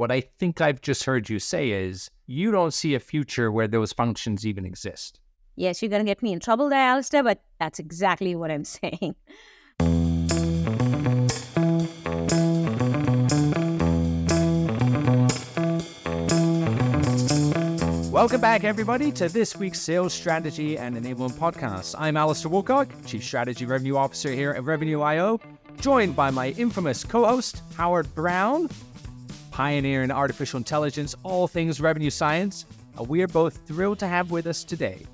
What I think I've just heard you say is you don't see a future where those functions even exist. Yes, you're going to get me in trouble there, Alastair, but that's exactly what I'm saying. Welcome back, everybody, to this week's Sales Strategy and Enablement Podcast. I'm Alastair Woolcock, Chief Strategy Revenue Officer here at Revenue.io, joined by my infamous co-host, Howard Brown, pioneer in artificial intelligence, all things revenue science. And we are both thrilled to have with us today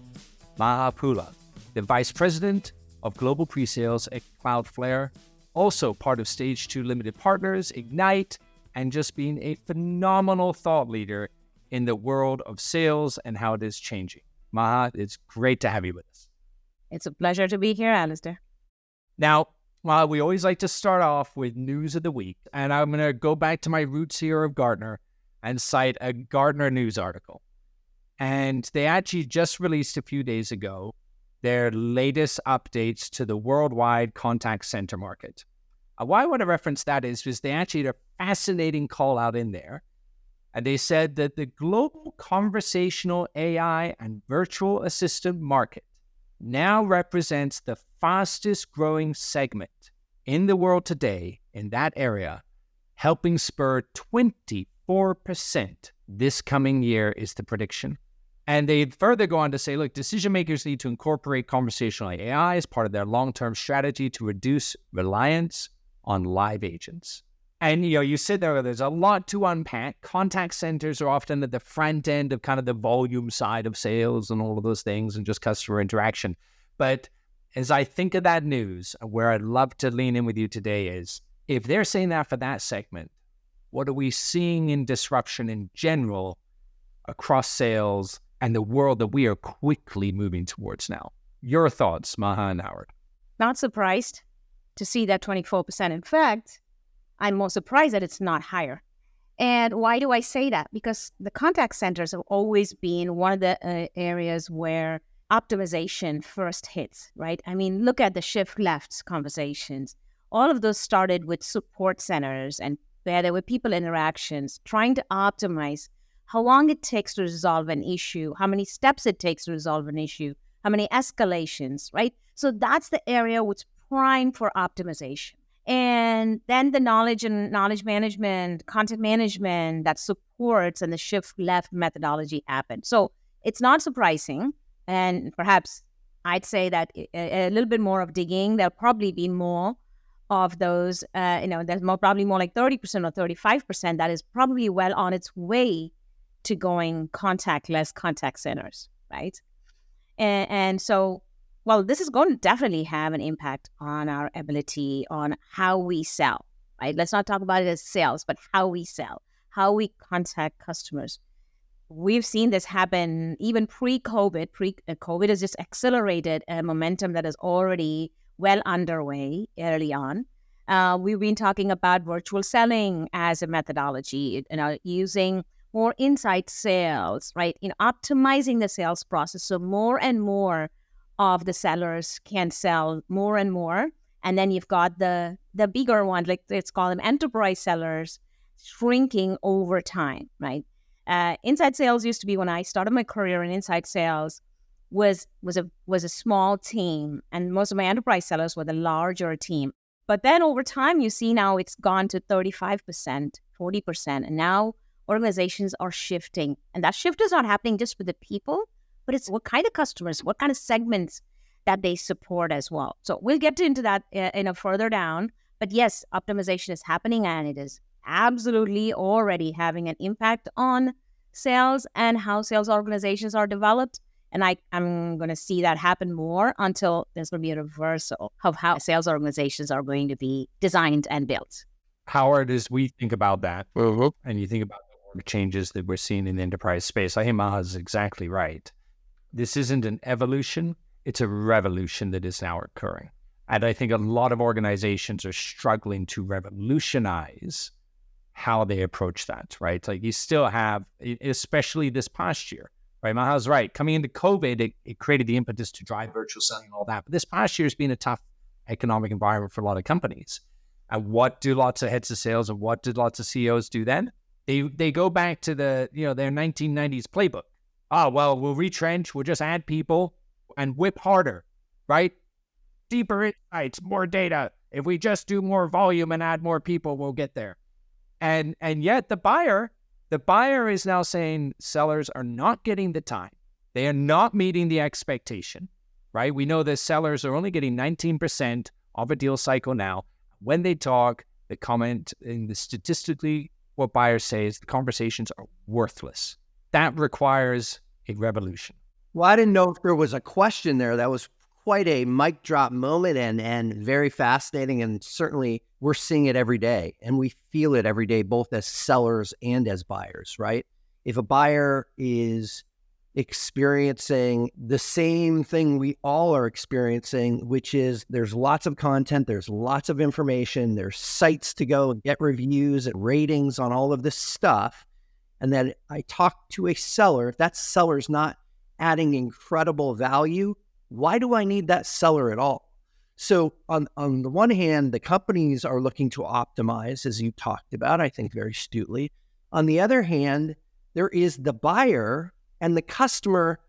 Maha Pula, the Vice President of Global Pre-Sales at Cloudflare, also part of Stage 2 Limited Partners, Ignite, and just being a phenomenal thought leader in the world of sales and how it is changing. Maha, it's great to have you with us. It's a pleasure to be here, Alastair. Now, we always like to start off with news of the week, and I'm going to go back to my roots here of Gartner and cite a Gartner news article. And they actually just released a few days ago their latest updates to the worldwide contact center market. Why I want to reference that is because they actually had a fascinating call out in there. And they said that the global conversational AI and virtual assistant market now represents the fastest growing segment in the world today in that area, helping spur 24% this coming year is the prediction. And they further go on to say, look, decision makers need to incorporate conversational AI as part of their long-term strategy to reduce reliance on live agents. And, you said there's a lot to unpack. Contact centers are often at the front end of kind of the volume side of sales and all of those things and just customer interaction. But as I think of that news, where I'd love to lean in with you today is, if they're saying that for that segment, what are we seeing in disruption in general across sales and the world that we are quickly moving towards now? Your thoughts, Maha and Howard. Not surprised to see that 24%. In fact, I'm more surprised that it's not higher. And why do I say that? Because the contact centers have always been one of the areas where optimization first hits, right? I mean, look at the shift left conversations. All of those started with support centers and where there were people interactions trying to optimize how long it takes to resolve an issue, how many steps it takes to resolve an issue, how many escalations, right? So that's the area which prime for optimization. And then the knowledge management, content management that supports and the shift left methodology happened. So it's not surprising. And perhaps I'd say that a little bit more of digging, there'll probably be more of those, there's probably more like 30% or 35% that is probably well on its way to going contactless contact centers, right? And so, well, this is going to definitely have an impact on our ability on how we sell, right? Let's not talk about it as sales, but how we sell, how we contact customers. We've seen this happen even pre-COVID. COVID has just accelerated a momentum that is already well underway early on. We've been talking about virtual selling as a methodology, using more inside sales, right? Optimizing the sales process so more and more of the sellers can sell more and more. And then you've got the bigger ones, like let's call them enterprise sellers, shrinking over time, right? Inside sales used to be, when I started my career in inside sales, was a small team, and most of my enterprise sellers were the larger team. But then over time, you see now it's gone to 35%, 40%, and now organizations are shifting. And that shift is not happening just with the people, but it's what kind of customers, what kind of segments that they support as well. So we'll get into that further down. But yes, optimization is happening, and it is absolutely already having an impact on sales and how sales organizations are developed. And I'm going to see that happen more until there's going to be a reversal of how sales organizations are going to be designed and built. Howard, as we think about that, and you think about the changes that we're seeing in the enterprise space, I think Maha is exactly right. This isn't an evolution, it's a revolution that is now occurring. And I think a lot of organizations are struggling to revolutionize how they approach that, right? Like you still have, especially this past year, right? Maha's right. Coming into COVID, it created the impetus to drive virtual selling and all that. But this past year has been a tough economic environment for a lot of companies. And what do lots of heads of sales and what did lots of CEOs do then? They go back to their 1990s playbook. Oh, well, we'll retrench, we'll just add people and whip harder, right? Deeper insights, more data. If we just do more volume and add more people, we'll get there. And yet the buyer is now saying sellers are not getting the time. They are not meeting the expectation, right? We know that sellers are only getting 19% of a deal cycle now. When they talk, the comment in the statistically, what buyers say is the conversations are worthless. That requires a revolution. Well, I didn't know if there was a question there. That was quite a mic drop moment and very fascinating. And certainly we're seeing it every day and we feel it every day, both as sellers and as buyers, right? If a buyer is experiencing the same thing we all are experiencing, which is there's lots of content, there's lots of information, there's sites to go and get reviews and ratings on all of this stuff. And then I talk to a seller, if that seller's not adding incredible value, why do I need that seller at all? So on the one hand, the companies are looking to optimize, as you talked about, I think very astutely. On the other hand, there is the buyer and the customer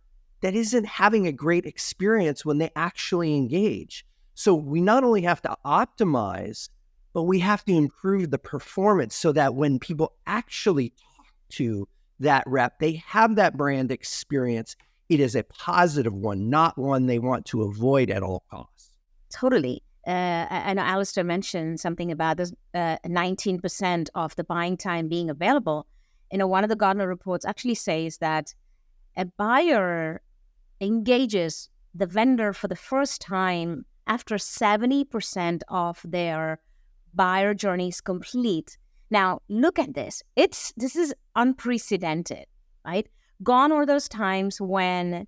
that isn't having a great experience when they actually engage. So we not only have to optimize, but we have to improve the performance so that when people actually talk to that rep, they have that brand experience. It is a positive one, not one they want to avoid at all costs. Totally. I know Alastair mentioned something about this 19% of the buying time being available. One of the Gartner reports actually says that a buyer engages the vendor for the first time after 70% of their buyer journey is complete. Now, look at this. This is unprecedented, right? Gone are those times when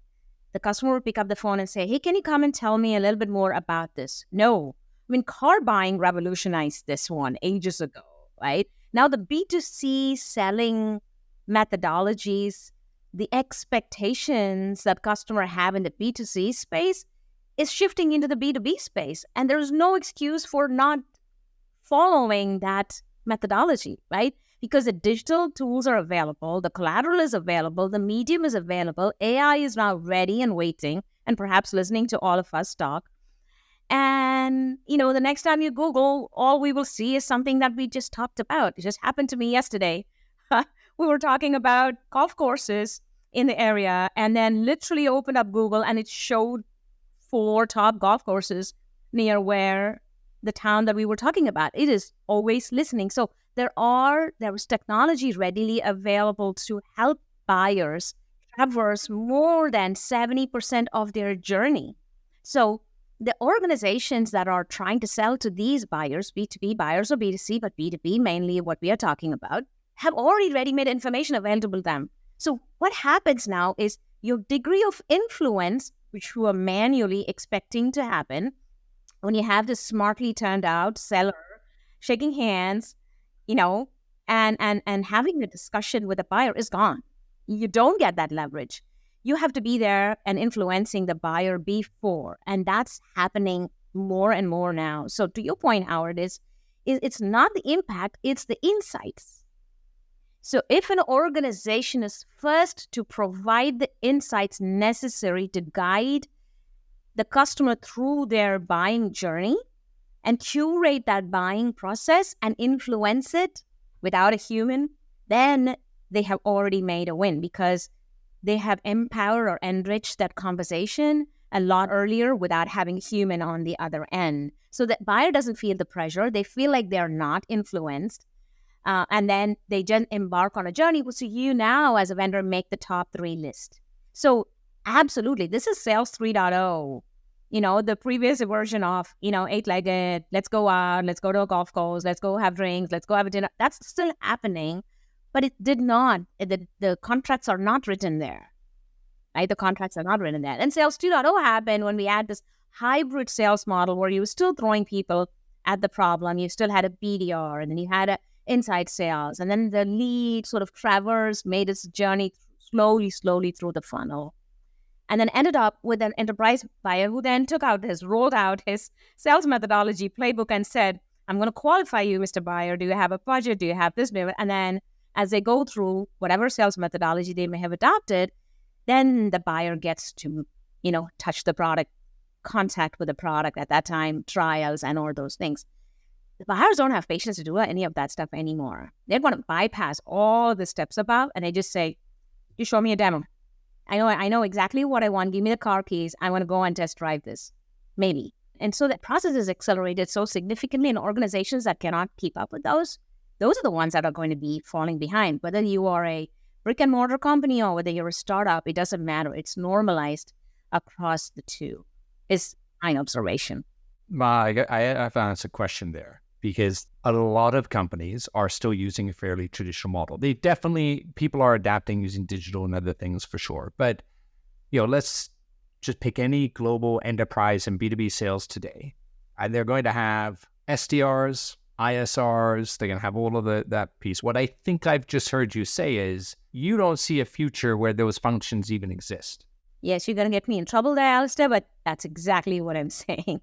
the customer would pick up the phone and say, hey, can you come and tell me a little bit more about this? No. I mean, car buying revolutionized this one ages ago, right? Now the B2C selling methodologies, the expectations that customers have in the B2C space is shifting into the B2B space. And there's no excuse for not following that methodology, right? Because the digital tools are available, the collateral is available, the medium is available, AI is now ready and waiting and perhaps listening to all of us talk. And, the next time you Google, all we will see is something that we just talked about. It just happened to me yesterday. We were talking about golf courses in the area and then literally opened up Google and it showed 4 top golf courses near where the town that we were talking about. It is always listening. So there is technology readily available to help buyers traverse more than 70% of their journey. So the organizations that are trying to sell to these buyers, B2B buyers or B2C, but B2B mainly what we are talking about, have already ready-made information available to them. So what happens now is your degree of influence, which you are manually expecting to happen, when you have this smartly turned out seller shaking hands, and having a discussion with the buyer is gone. You don't get that leverage. You have to be there and influencing the buyer before. And that's happening more and more now. So to your point, Howard, it's not the impact, it's the insights. So if an organization is first to provide the insights necessary to guide the customer through their buying journey and curate that buying process and influence it without a human, then they have already made a win because they have empowered or enriched that conversation a lot earlier without having a human on the other end. So that buyer doesn't feel the pressure. They feel like they're not influenced. And then they just embark on a journey. So you now, as a vendor, make the top 3 list. So absolutely, this is sales 3.0. The previous version of, 8-legged, let's go out, let's go to a golf course, let's go have drinks, let's go have a dinner. That's still happening, but it did not. The contracts are not written there, right? The contracts are not written there. And sales 2.0 happened when we had this hybrid sales model where you were still throwing people at the problem. You still had a BDR, and then you had a inside sales, and then the lead sort of traversed, made its journey slowly through the funnel. And then ended up with an enterprise buyer who then rolled out his sales methodology playbook and said, I'm going to qualify you, Mr. Buyer. Do you have a budget? Do you have this? And then As they go through whatever sales methodology they may have adopted, then the buyer gets to, touch the product, contact with the product at that time, trials and all those things. The buyers don't have patience to do any of that stuff anymore. They're going to bypass all the steps above, and they just say, you show me a demo. I know exactly what I want. Give me the car keys. I want to go and test drive this. Maybe. And so that process is accelerated so significantly in organizations that cannot keep up with those are the ones that are going to be falling behind. Whether you are a brick and mortar company or whether you're a startup, it doesn't matter. It's normalized across the two. It's my observation. I found a question there, because a lot of companies are still using a fairly traditional model. People are adapting using digital and other things for sure. But, let's just pick any global enterprise and B2B sales today. And they're going to have SDRs, ISRs, they're going to have all of that piece. What I think I've just heard you say is you don't see a future where those functions even exist. Yes, you're going to get me in trouble there, Alastair, but that's exactly what I'm saying.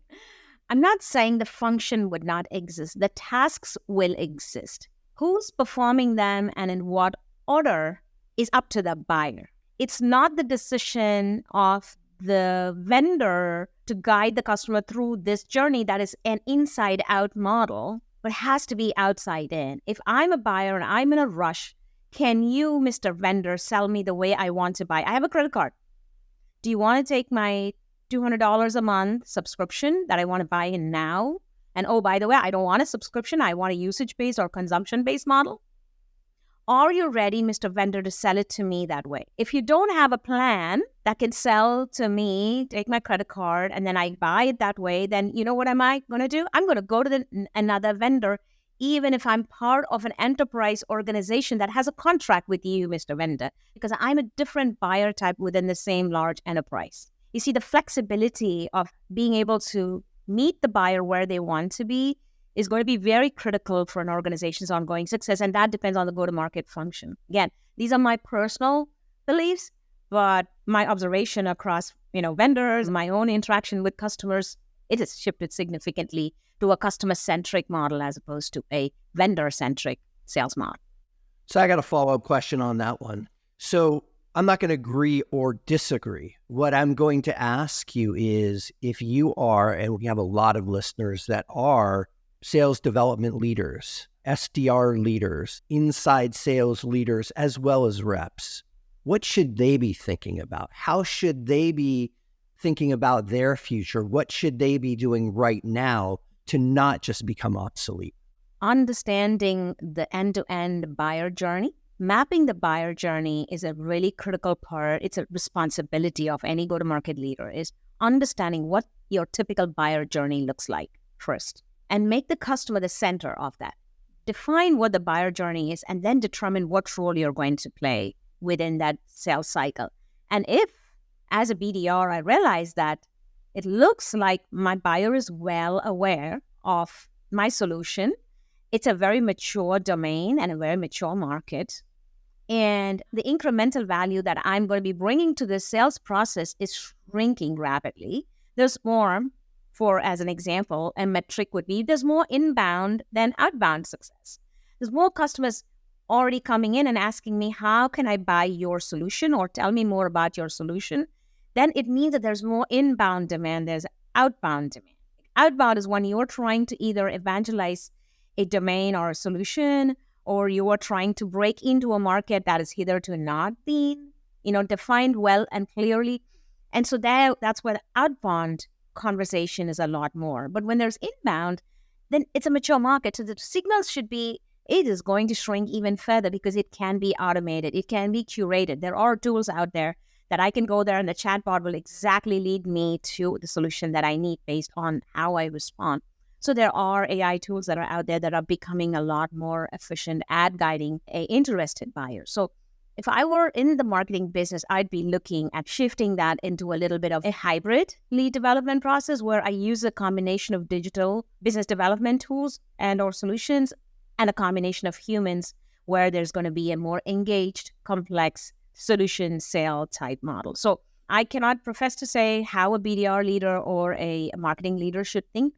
I'm not saying the function would not exist. The tasks will exist. Who's performing them and in what order is up to the buyer. It's not the decision of the vendor to guide the customer through this journey that is an inside-out model, but has to be outside in. If I'm a buyer and I'm in a rush, can you, Mr. Vendor, sell me the way I want to buy? I have a credit card. Do you want to take my $200 a month subscription that I want to buy in now? And oh, by the way, I don't want a subscription. I want a usage-based or consumption-based model. Are you ready, Mr. Vendor, to sell it to me that way? If you don't have a plan that can sell to me, take my credit card, and then I buy it that way, then you know what am I going to do? I'm going to go to another vendor, even if I'm part of an enterprise organization that has a contract with you, Mr. Vendor, because I'm a different buyer type within the same large enterprise. You see, the flexibility of being able to meet the buyer where they want to be is going to be very critical for an organization's ongoing success, and that depends on the go-to-market function. Again, these are my personal beliefs, but my observation across, vendors, my own interaction with customers, it has shifted significantly to a customer-centric model as opposed to a vendor-centric sales model. So I got a follow-up question on that one. So I'm not going to agree or disagree. What I'm going to ask you is, if you are, and we have a lot of listeners that are sales development leaders, SDR leaders, inside sales leaders, as well as reps, what should they be thinking about? How should they be thinking about their future? What should they be doing right now to not just become obsolete? Understanding the end-to-end buyer journey. Mapping the buyer journey is a really critical part. It's a responsibility of any go-to-market leader, is understanding what your typical buyer journey looks like first, and make the customer the center of that. Define what the buyer journey is, and then determine what role you're going to play within that sales cycle. And if, as a BDR, I realize that it looks like my buyer is well aware of my solution, it's a very mature domain and a very mature market, and the incremental value that I'm going to be bringing to the sales process is shrinking rapidly. There's more, as an example, a metric would be there's more inbound than outbound success. There's more customers already coming in and asking me, how can I buy your solution, or tell me more about your solution? Then it means that there's more inbound demand, there's outbound demand. Outbound is when you're trying to either evangelize a domain or a solution, or you are trying to break into a market that is hitherto not been, defined well and clearly. And so that's where the outbound conversation is a lot more. But when there's inbound, then it's a mature market. So the signals should be, it is going to shrink even further because it can be automated. It can be curated. There are tools out there that I can go there and the chatbot will exactly lead me to the solution that I need based on how I respond. So there are AI tools that are out there that are becoming a lot more efficient at guiding an interested buyer. So if I were in the marketing business, I'd be looking at shifting that into a little bit of a hybrid lead development process where I use a combination of digital business development tools and or solutions and a combination of humans where there's going to be a more engaged, complex solution sale type model. So I cannot profess to say how a BDR leader or a marketing leader should think,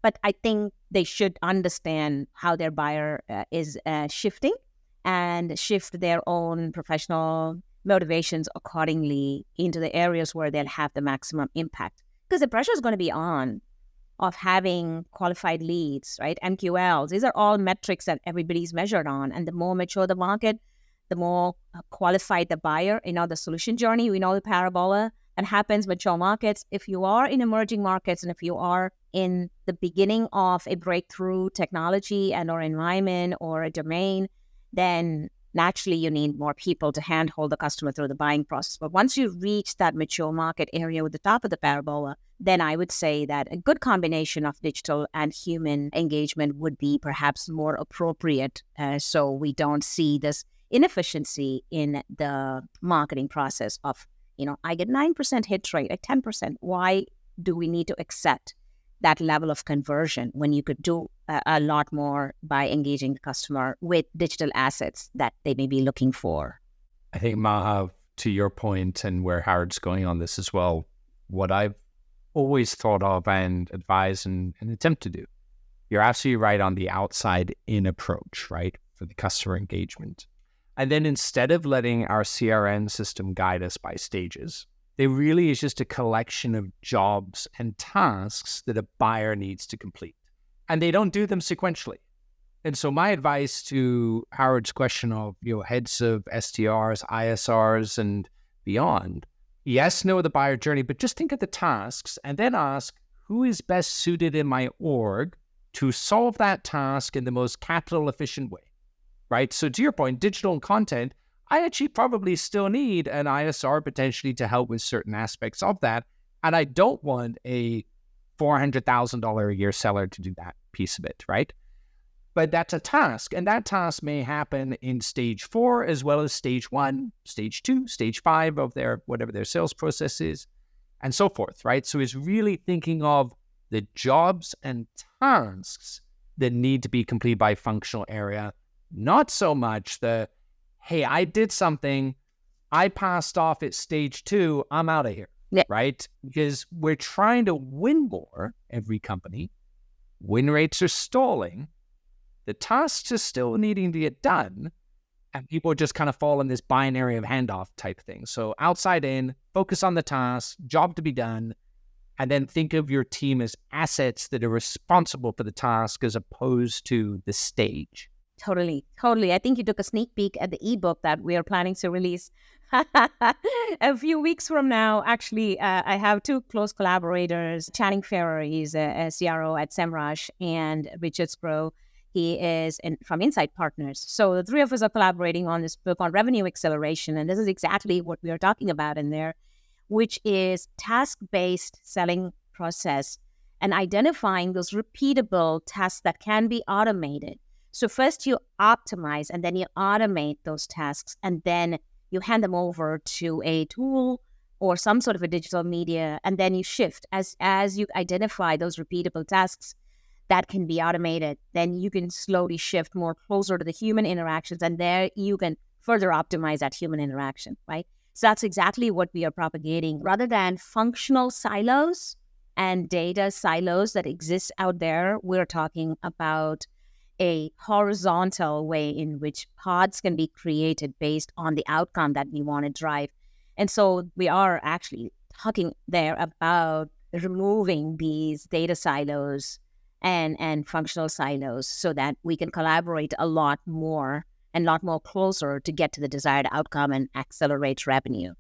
but I think they should understand how their buyer is shifting and shift their own professional motivations accordingly into the areas where they'll have the maximum impact. Because the pressure is going to be on of having qualified leads, right? MQLs. These are all metrics that everybody's measured on. And the more mature the market, the more qualified the buyer. The solution journey, we know the parabola that happens, mature markets. If you are in emerging markets and if you are in the beginning of a breakthrough technology and or environment or a domain, then naturally you need more people to handhold the customer through the buying process. But once you reach that mature market area with the top of the parabola, then I would say that a good combination of digital and human engagement would be perhaps more appropriate, so we don't see this inefficiency in the marketing process of, I get 9% hit rate, like 10%. Why do we need to accept that level of conversion when you could do a lot more by engaging the customer with digital assets that they may be looking for? I think, Maha, to your point and where Howard's going on this as well, what I've always thought of and advise and attempt to do, you're absolutely right on the outside in approach, right, for the customer engagement. And then instead of letting our CRM system guide us by stages, there really is just a collection of jobs and tasks that a buyer needs to complete. And they don't do them sequentially. And so my advice to Howard's question of, heads of SDRs, ISRs, and beyond, yes, know the buyer journey, but just think of the tasks and then ask, who is best suited in my org to solve that task in the most capital efficient way, right? So to your point, digital and content, I actually probably still need an ISR potentially to help with certain aspects of that. And I don't want a $400,000 a year seller to do that piece of it, right? But that's a task. And that task may happen in stage 4 as well as stage 1, stage 2, stage 5 of whatever their sales process is, and so forth, right? So it's really thinking of the jobs and tasks that need to be completed by functional area, not so much the, hey, I did something, I passed off at stage 2, I'm out of here, right? Because we're trying to win more, every company. Win rates are stalling. The tasks are still needing to get done, and people just kind of fall in this binary of handoff type thing. So outside in, focus on the task, job to be done, and then think of your team as assets that are responsible for the task as opposed to the stage. Totally. I think you took a sneak peek at the ebook that we are planning to release a few weeks from now. Actually, I have 2 close collaborators. Channing Ferrer, he's a CRO at Semrush, and Richard Scrow, he is from Insight Partners. So the 3 of us are collaborating on this book on revenue acceleration, and this is exactly what we are talking about in there, which is task-based selling process and identifying those repeatable tasks that can be automated. So first you optimize and then you automate those tasks, and then you hand them over to a tool or some sort of a digital media, and then you shift as you identify those repeatable tasks that can be automated. Then you can slowly shift more closer to the human interactions, and there you can further optimize that human interaction, right? So that's exactly what we are propagating. Rather than functional silos and data silos that exist out there, we're talking about a horizontal way in which pods can be created based on the outcome that we want to drive. And so we are actually talking there about removing these data silos and functional silos so that we can collaborate a lot more and a lot more closer to get to the desired outcome and accelerate revenue.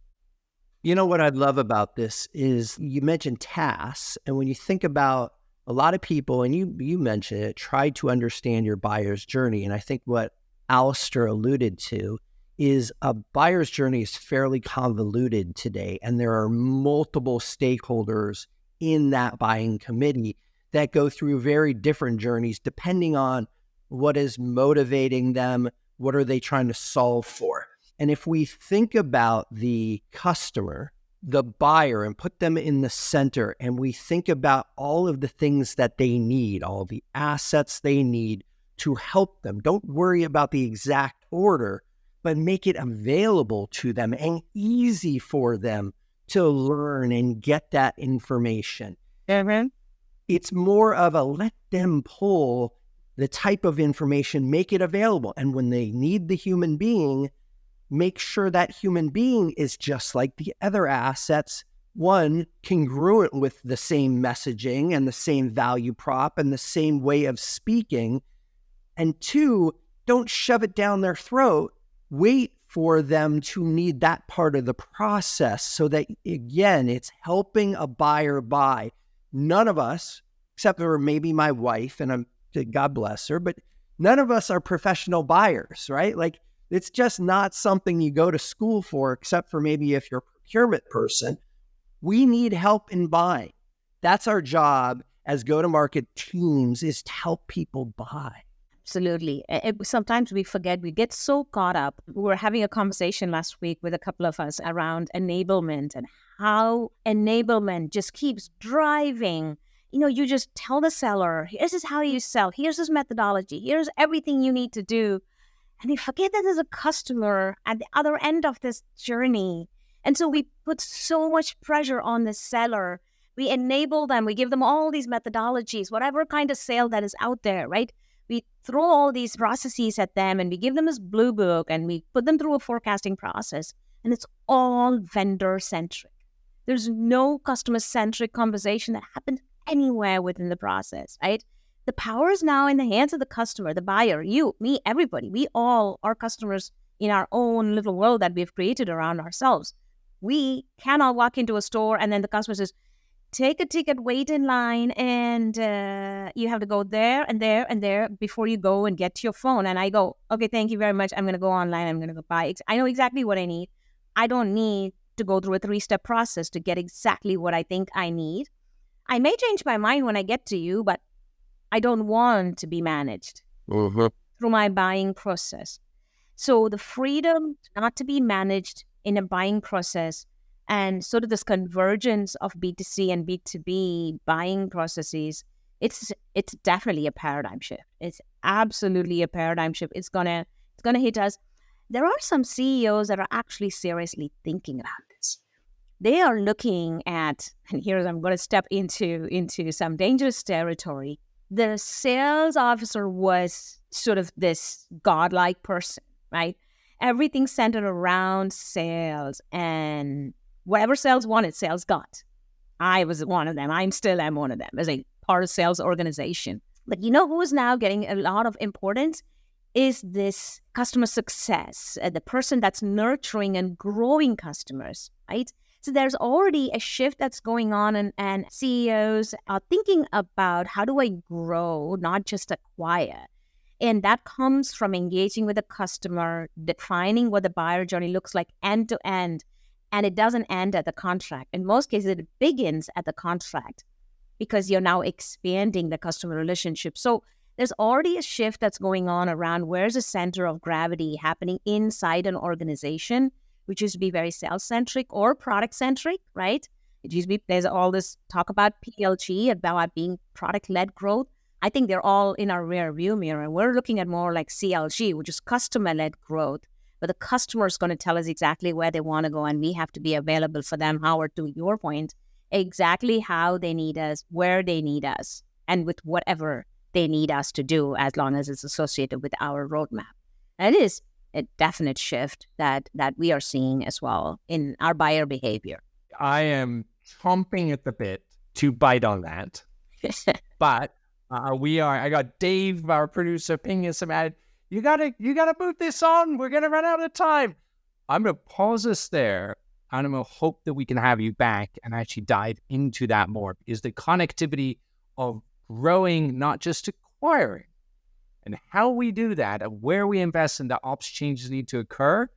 You know what I'd love about this is you mentioned tasks, and when you think about a lot of people, and you mentioned it, try to understand your buyer's journey. And I think what Alastair alluded to is a buyer's journey is fairly convoluted today. And there are multiple stakeholders in that buying committee that go through very different journeys depending on what is motivating them, what are they trying to solve for. And if we think about the customer, the buyer, and put them in the center, and we think about all of the things that they need, all the assets they need to help them. Don't worry about the exact order, but make it available to them and easy for them to learn and get that information. Mm-hmm. It's more of a let them pull the type of information, make it available. And when they need the human being, make sure that human being is just like the other assets. One, congruent with the same messaging and the same value prop and the same way of speaking. And two, don't shove it down their throat. Wait for them to need that part of the process so that, again, it's helping a buyer buy. None of us, except for maybe my wife, and God bless her, but none of us are professional buyers, right? Like, it's just not something you go to school for, except for maybe if you're a procurement person. We need help in buying. That's our job as go-to-market teams, is to help people buy. Absolutely. Sometimes we forget, we get so caught up. We were having a conversation last week with a couple of us around enablement and how enablement just keeps driving. You just tell the seller, this is how you sell, here's this methodology, here's everything you need to do. And you forget that there's a customer at the other end of this journey. And so we put so much pressure on the seller. We enable them, we give them all these methodologies, whatever kind of sale that is out there, right? We throw all these processes at them and we give them this blue book and we put them through a forecasting process, and it's all vendor-centric. There's no customer-centric conversation that happens anywhere within the process, right? The power is now in the hands of the customer, the buyer, you, me, everybody. We all are customers in our own little world that we've created around ourselves. We cannot walk into a store and then the customer says, take a ticket, wait in line, and you have to go there and there and there before you go and get to your phone. And I go, okay, thank you very much. I'm going to go online. I'm going to go buy it. I know exactly what I need. I don't need to go through a 3-step process to get exactly what I think I need. I may change my mind when I get to you, but I don't want to be managed through my buying process. So the freedom not to be managed in a buying process, and sort of this convergence of B2C and B2B buying processes, it's definitely a paradigm shift. It's absolutely a paradigm shift. It's gonna hit us. There are some CEOs that are actually seriously thinking about this. They are looking at, and here I'm going to step into some dangerous territory. The sales officer was sort of this godlike person, right? Everything centered around sales, and whatever sales wanted, sales got. I was one of them. I still am one of them as a part of sales organization. But you know who is now getting a lot of importance is this customer success, the person that's nurturing and growing customers, right? So there's already a shift that's going on, and CEOs are thinking about, how do I grow, not just acquire? And that comes from engaging with the customer, defining what the buyer journey looks like end to end. And it doesn't end at the contract. In most cases, it begins at the contract because you're now expanding the customer relationship. So there's already a shift that's going on around where's the center of gravity happening inside an organization, which used to be very sales-centric or product-centric, right? It used to be, there's all this talk about PLG, about being product-led growth. I think they're all in our rear view mirror. We're looking at more like CLG, which is customer-led growth. But the customer is going to tell us exactly where they want to go, and we have to be available for them, Howard, to your point, exactly how they need us, where they need us, and with whatever they need us to do, as long as it's associated with our roadmap. And it is a definite shift that we are seeing as well in our buyer behavior. I am chomping at the bit to bite on that. But I got Dave, our producer, pinging some ad. You gotta move this on. We're gonna run out of time. I'm gonna pause us there, and I'm gonna hope that we can have you back and actually dive into that more, because the connectivity of growing, not just acquiring, and how we do that and where we invest and the ops changes need to occur,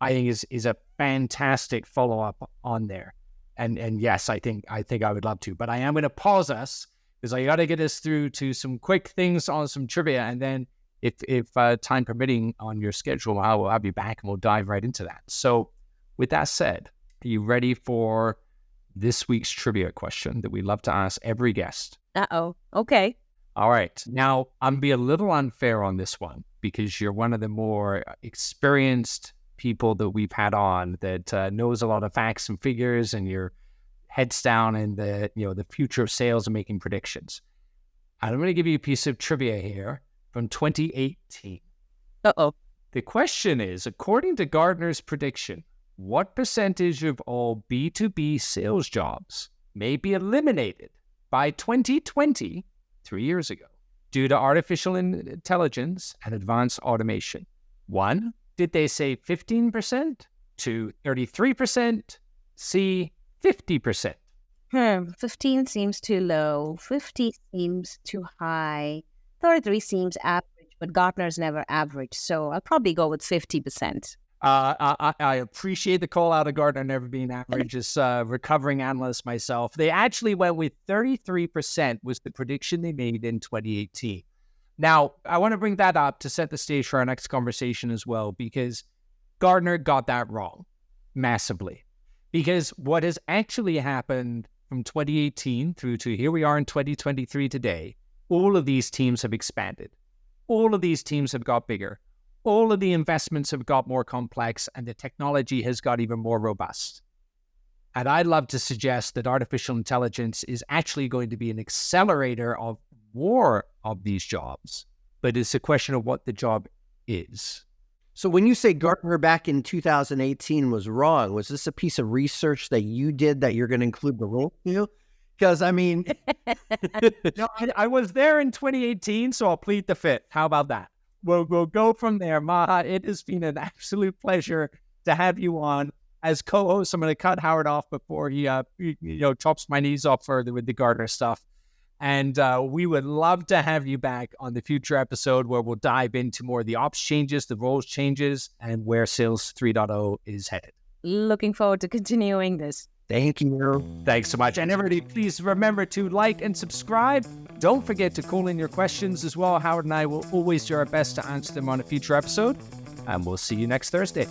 I think is a fantastic follow-up on there. And yes, I think I would love to, but I am gonna pause us because I gotta get us through to some quick things on some trivia, and then if time permitting on your schedule, I will have you back and we'll dive right into that. So with that said, are you ready for this week's trivia question that we love to ask every guest? Uh-oh. Okay. All right. Now, I'm going to be a little unfair on this one because you're one of the more experienced people that we've had on that knows a lot of facts and figures, and your heads down in the future of sales and making predictions. I'm going to give you a piece of trivia here from 2018. Uh-oh. The question is, according to Gartner's prediction, what percentage of all B2B sales jobs may be eliminated by 2020, 3 years ago, due to artificial intelligence and advanced automation? 1, did they say 15%? 2, 33%? C, 50%? 15 seems too low. 50 seems too high. 33 seems average, but Gartner's never average. So I'll probably go with 50%. I appreciate the call out of Gartner never being average as a recovering analyst myself. They actually went with 33% was the prediction they made in 2018. Now, I want to bring that up to set the stage for our next conversation as well, because Gartner got that wrong massively. Because what has actually happened from 2018 through to here we are in 2023 today, all of these teams have expanded. All of these teams have got bigger. All of the investments have got more complex, and the technology has got even more robust. And I'd love to suggest that artificial intelligence is actually going to be an accelerator of more of these jobs, but it's a question of what the job is. So when you say Gartner back in 2018 was wrong, was this a piece of research that you did that you're going to include the role? Because, I mean... No, I was there in 2018, so I'll plead the fifth. How about that? We'll go from there. Maha, it has been an absolute pleasure to have you on. As co-host, I'm going to cut Howard off before he chops my knees off further with the Gartner stuff. And we would love to have you back on the future episode where we'll dive into more of the ops changes, the roles changes, and where Sales 3.0 is headed. Looking forward to continuing this. Thank you. Thanks so much. And everybody, please remember to like and subscribe. Don't forget to call in your questions as well. Howard and I will always do our best to answer them on a future episode. And we'll see you next Thursday.